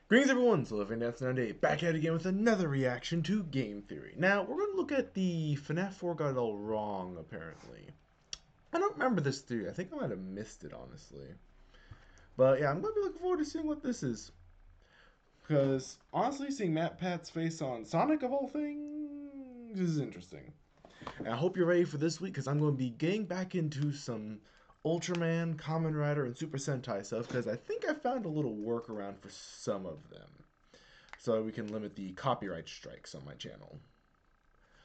Greetings everyone, so FNAF 98 back at it again with another reaction to Game Theory. Now, we're going to look at the FNAF 4 got it all wrong, apparently. I don't remember this theory. I think I might have missed it, honestly. But yeah, I'm going to be looking forward to seeing what this is. Because, honestly, seeing Matt Pat's face on Sonic, of all things, is interesting. And I hope you're ready for this week, because I'm going to be getting back into some Ultraman, Kamen Rider, and Super Sentai stuff, because I think I found a little workaround for some of them, so we can limit the copyright strikes on my channel.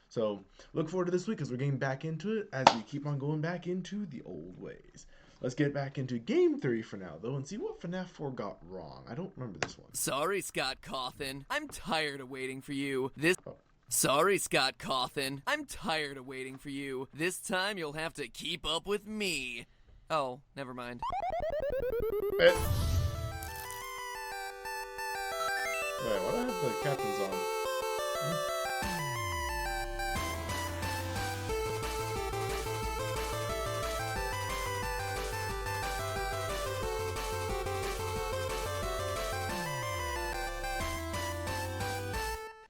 So look forward to this week, because we're getting back into it as we keep on going back into the old ways. Let's get back into game theory for now, though, and see what FNAF 4 got wrong. I don't remember this one. Sorry, Scott Cawthon. I'm tired of waiting for you. Oh. Sorry, Scott Cawthon. I'm tired of waiting for you. This time you'll have to keep up with me. Oh, never mind. Wait, what? I have the captains on.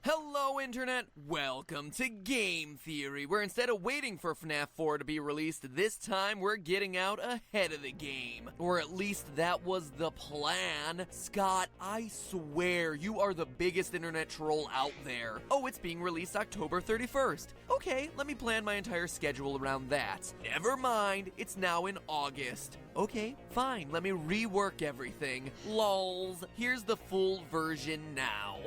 Hello, Internet! Welcome to Game Theory, where instead of waiting for FNAF 4 to be released, this time we're getting out ahead of the game. Or at least that was the plan. Scott, I swear you are the biggest internet troll out there. Oh, it's being released October 31st. Okay, let me plan my entire schedule around that. Never mind, it's now in August. Okay, fine, let me rework everything. Lols, here's the full version now.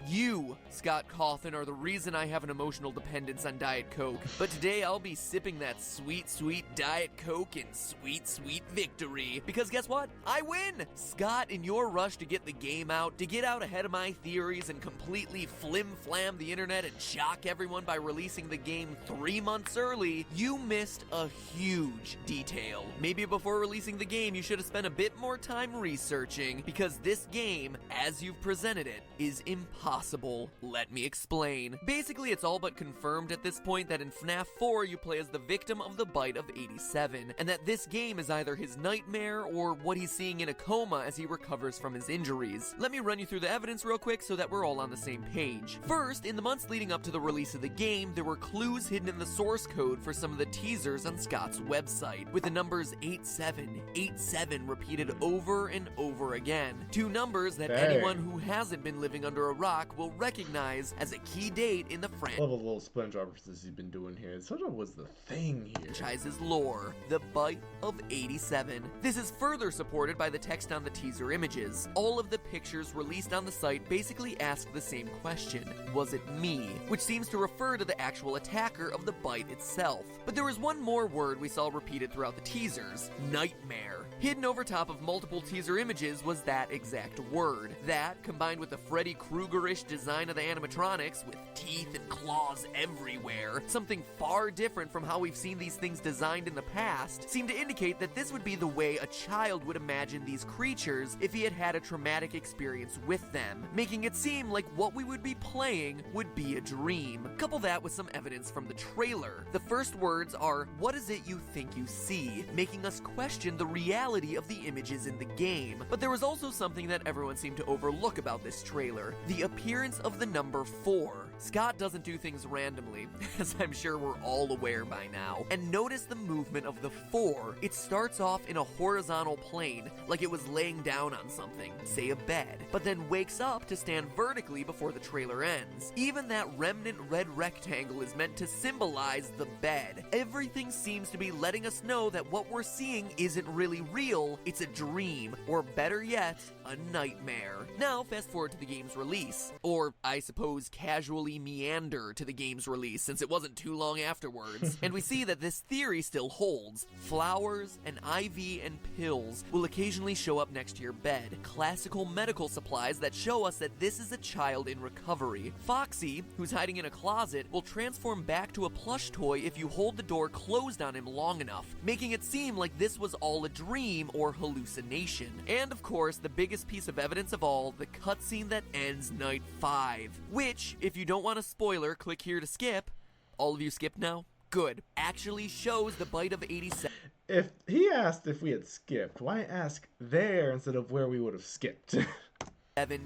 You, Scott Cawthon, are the reason I have an emotional dependence on Diet Coke. But today I'll be sipping that sweet, sweet Diet Coke in sweet, sweet victory. Because guess what? I win! Scott, in your rush to get the game out, to get out ahead of my theories and completely flim-flam the internet and shock everyone by releasing the game 3 months early, you missed a huge detail. Maybe before releasing the game, you should have spent a bit more time researching, because this game, as you've presented it, is impossible. Let me explain. Basically, it's all but confirmed at this point that in FNAF 4 you play as the victim of the bite of 87, and that this game is either his nightmare or what he's seeing in a coma as he recovers from his injuries. Let me run you through the evidence real quick so that we're all on the same page. First, in the months leading up to the release of the game, there were clues hidden in the source code for some of the teasers on Scott's website, with the numbers 8787 repeated over and over again. Two numbers that anyone who hasn't been living under a rock will recognize as a key date in the I love the little sponge references he's been doing here. SpongeBob was the thing here. franchise's lore, the bite of 87. This is further supported by the text on the teaser images. All of the pictures released on the site basically ask the same question: was it me? Which seems to refer to the actual attacker of the bite itself. But there was one more word we saw repeated throughout the teasers: nightmare. Hidden over top of multiple teaser images was that exact word. That, combined with the Freddy Krueger-ish design of the animatronics, with teeth and claws everywhere, something far different from how we've seen these things designed in the past, seemed to indicate that this would be the way a child would imagine these creatures if he had had a traumatic experience with them, making it seem like what we would be playing would be a dream. Couple that with some evidence from the trailer. The first words are, "What is it you think you see?" making us question the reality of the images in the game. But there was also something that everyone seemed to overlook about this trailer: the appearance of the number 4. Scott doesn't do things randomly, as I'm sure we're all aware by now. And notice the movement of the 4. It starts off in a horizontal plane, like it was laying down on something, say a bed, but then wakes up to stand vertically before the trailer ends. Even that remnant red rectangle is meant to symbolize the bed. Everything seems to be letting us know that what we're seeing isn't really real, it's a dream, or better yet, a nightmare. Now, fast forward to the game's release, or I suppose casually meander to the game's release since it wasn't too long afterwards, and we see that this theory still holds. Flowers, an IV, and pills will occasionally show up next to your bed. Classical medical supplies that show us that this is a child in recovery. Foxy, who's hiding in a closet, will transform back to a plush toy if you hold the door closed on him long enough, making it seem like this was all a dream or hallucination. And of course, the biggest piece of evidence of all, the cutscene that ends Night 5, which, if you don't want a spoiler, click here to skip. All of you skipped now? Good. Actually shows the bite of 87. If he asked if we had skipped, why ask there instead of where we would have skipped?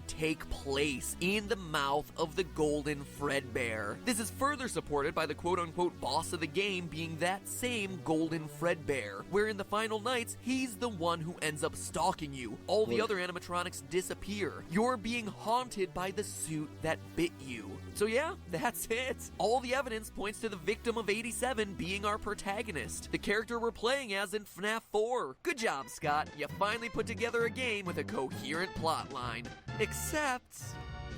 take place in the mouth of the Golden Fredbear. This is further supported by the quote-unquote boss of the game being that same Golden Fredbear, where in the final nights, he's the one who ends up stalking you. All the other animatronics disappear. You're being haunted by the suit that bit you. So yeah, that's it. All the evidence points to the victim of 87 being our protagonist, the character we're playing as in FNAF 4. Good job, Scott. You finally put together a game with a coherent plotline. Except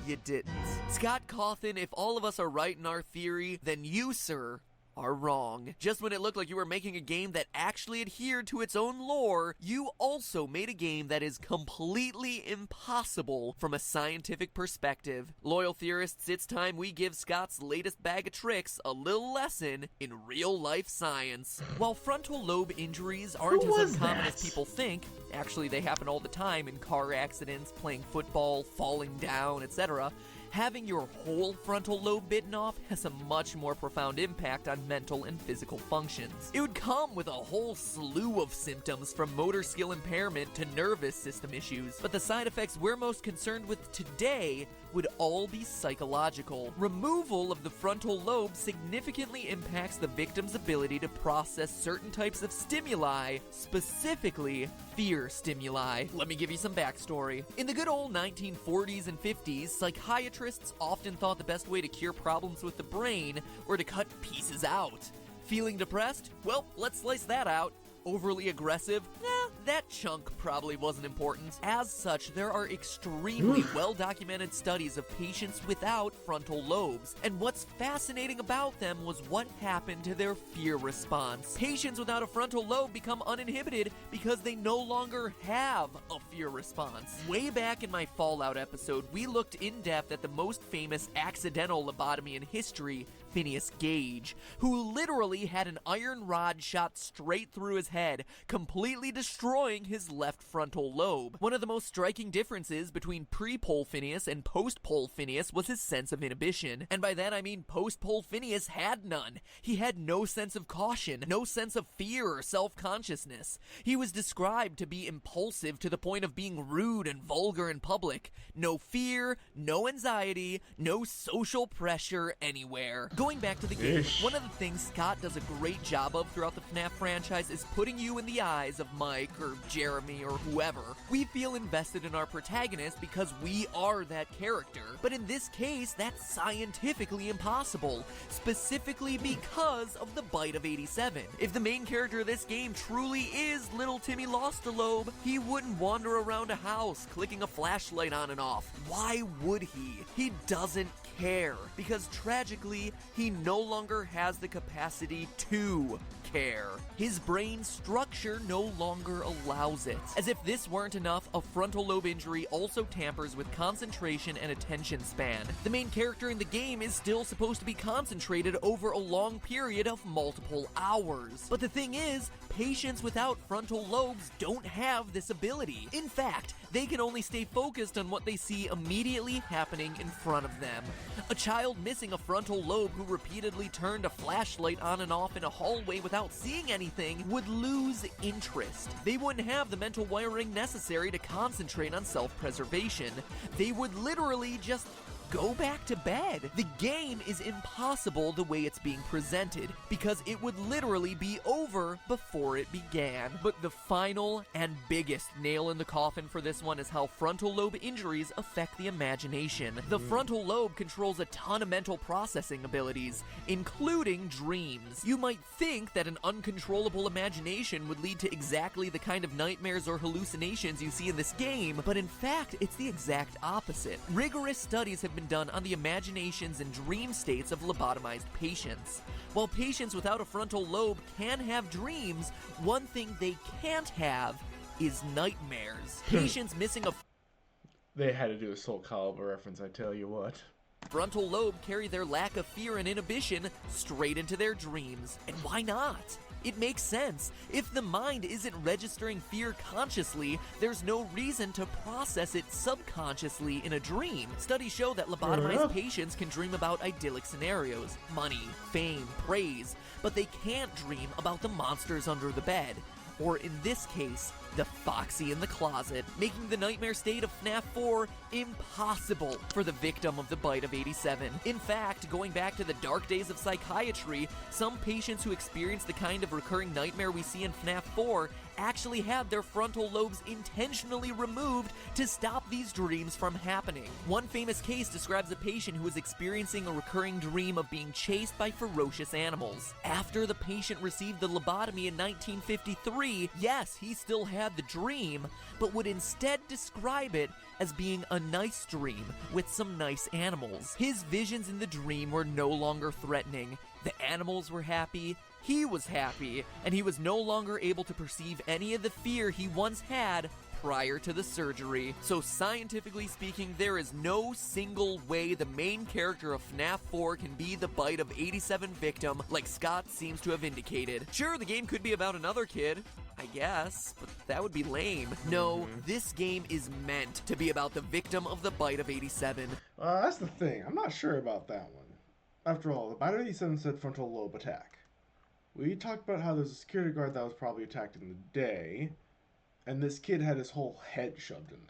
you didn't. Scott Cawthon, if all of us are right in our theory, then you, sir, are wrong. Just when it looked like you were making a game that actually adhered to its own lore, you also made a game that is completely impossible from a scientific perspective. Loyal theorists, it's time we give Scott's latest bag of tricks a little lesson in real-life science. While frontal lobe injuries aren't as uncommon as people think, actually they happen all the time in car accidents, playing football, falling down, etc., having your whole frontal lobe bitten off has a much more profound impact on mental and physical functions. It would come with a whole slew of symptoms from motor skill impairment to nervous system issues, but the side effects we're most concerned with today would all be psychological. Removal of the frontal lobe significantly impacts the victim's ability to process certain types of stimuli, specifically fear stimuli. Let me give you some backstory. In the good old 1940s and 50s, psychiatrists often thought the best way to cure problems with the brain were to cut pieces out. Feeling depressed? Well, let's slice that out. Overly aggressive? That chunk probably wasn't important. As such, there are extremely well-documented studies of patients without frontal lobes, and what's fascinating about them was what happened to their fear response. Patients without a frontal lobe become uninhibited because they no longer have a fear response. Way back in my Fallout episode, we looked in depth at the most famous accidental lobotomy in history, Phineas Gage, who literally had an iron rod shot straight through his head, completely destroying his left frontal lobe. One of the most striking differences between pre-Pole Phineas and post-Pole Phineas was his sense of inhibition, and by that I mean post-Pole Phineas had none. He had no sense of caution, no sense of fear or self-consciousness. He was described to be impulsive to the point of being rude and vulgar in public. No fear, no anxiety, no social pressure anywhere. Going back to the game, one of the things Scott does a great job of throughout the FNAF franchise is putting you in the eyes of Mike or Jeremy or whoever. We feel invested in our protagonist because we are that character. But in this case, that's scientifically impossible, specifically because of the bite of 87. If the main character of this game truly is Little Timmy Lost a Lobe, he wouldn't wander around a house clicking a flashlight on and off. Why would he? He doesn't care, because tragically, he no longer has the capacity to care. His brain structure no longer allows it. As if this weren't enough, a frontal lobe injury also tampers with concentration and attention span. The main character in the game is still supposed to be concentrated over a long period of multiple hours. But the thing is, patients without frontal lobes don't have this ability. In fact, they can only stay focused on what they see immediately happening in front of them. A child missing a frontal lobe who repeatedly turned a flashlight on and off in a hallway without seeing anything would lose interest. They wouldn't have the mental wiring necessary to concentrate on self-preservation. They would literally just go back to bed. The game is impossible the way it's being presented, because it would literally be over before it began. But the final and biggest nail in the coffin for this one is how frontal lobe injuries affect the imagination. The frontal lobe controls a ton of mental processing abilities, including dreams. You might think that an uncontrollable imagination would lead to exactly the kind of nightmares or hallucinations you see in this game, but in fact, it's the exact opposite. Rigorous studies have been done on the imaginations and dream states of lobotomized patients. While patients without a frontal lobe can have dreams, one thing they can't have is nightmares. Patients missing a They had to do a Soul Calibur reference, I tell you what. frontal lobe carry their lack of fear and inhibition straight into their dreams. And why not? It makes sense. If the mind isn't registering fear consciously, there's no reason to process it subconsciously in a dream. Studies show that lobotomized patients can dream about idyllic scenarios, money, fame, praise, but they can't dream about the monsters under the bed, or in this case, the Foxy in the closet, making the nightmare state of FNAF 4 impossible for the victim of the bite of 87. In fact, going back to the dark days of psychiatry, some patients who experience the kind of recurring nightmare we see in FNAF 4 actually had their frontal lobes intentionally removed to stop these dreams from happening. One famous case describes a patient who was experiencing a recurring dream of being chased by ferocious animals. After the patient received the lobotomy in 1953, yes, he still had the dream, but would instead describe it as being a nice dream with some nice animals. His visions in the dream were no longer threatening. The animals were happy, he was happy, and he was no longer able to perceive any of the fear he once had prior to the surgery. So scientifically speaking, there is no single way the main character of FNAF 4 can be the bite of 87 victim like Scott seems to have indicated. Sure, the game could be about another kid, I guess, but that would be lame. No, this game is meant to be about the victim of the bite of 87. That's the thing. I'm not sure about that one. After all, the bite of 87 said frontal lobe attack. We talked about how there's a security guard that was probably attacked in the day, and this kid had his whole head shoved in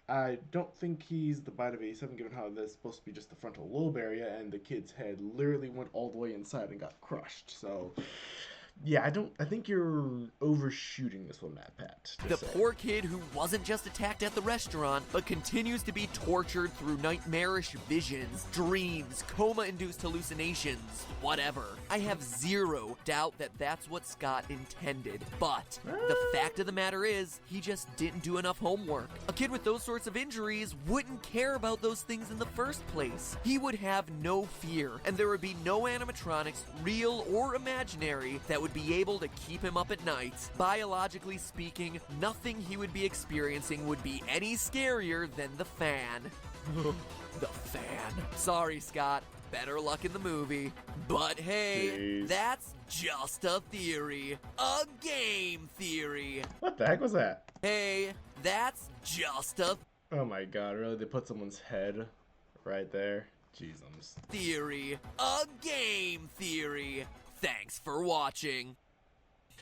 there. I don't think he's the bite of 87, given how this is supposed to be just the frontal lobe area, and the kid's head literally went all the way inside and got crushed. So, yeah, I think you're overshooting this one, Matt Pat. The poor kid who wasn't just attacked at the restaurant, but continues to be tortured through nightmarish visions, dreams, coma-induced hallucinations, whatever. I have zero doubt that that's what Scott intended, but the fact of the matter is, he just didn't do enough homework. A kid with those sorts of injuries wouldn't care about those things in the first place. He would have no fear, and there would be no animatronics, real or imaginary, that would be able to keep him up at night. Biologically speaking, nothing he would be experiencing would be any scarier than the fan. The fan. Sorry, Scott. Better luck in the movie. But hey, Jeez. That's just a theory. A game theory. What the heck was that? Hey, that's just a Oh my god, really? They put someone's head right there? Jeezums. theory. A game theory. Thanks for watching.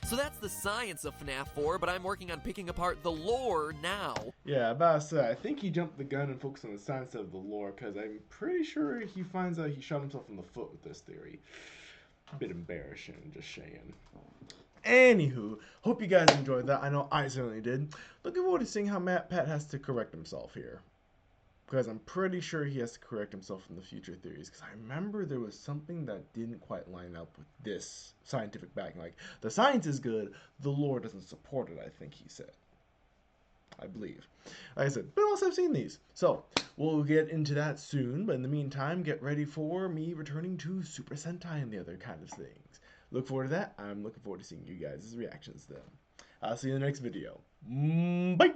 So that's the science of FNAF 4, but I'm working on picking apart the lore now. Yeah, about to say, I think he jumped the gun and focused on the science of the lore, because I'm pretty sure he finds out he shot himself in the foot with this theory. A bit embarrassing, just saying. Anywho, hope you guys enjoyed that. I know I certainly did. Looking forward to seeing how Matt Pat has to correct himself here. Because I'm pretty sure he has to correct himself in the future theories. Because I remember there was something that didn't quite line up with this scientific backing. Like, the science is good, the lore doesn't support it, I think he said. I believe. Like I said, but also I've seen these. So, we'll get into that soon. But in the meantime, get ready for me returning to Super Sentai and the other kind of things. Look forward to that. I'm looking forward to seeing you guys' reactions then. I'll see you in the next video. Bye!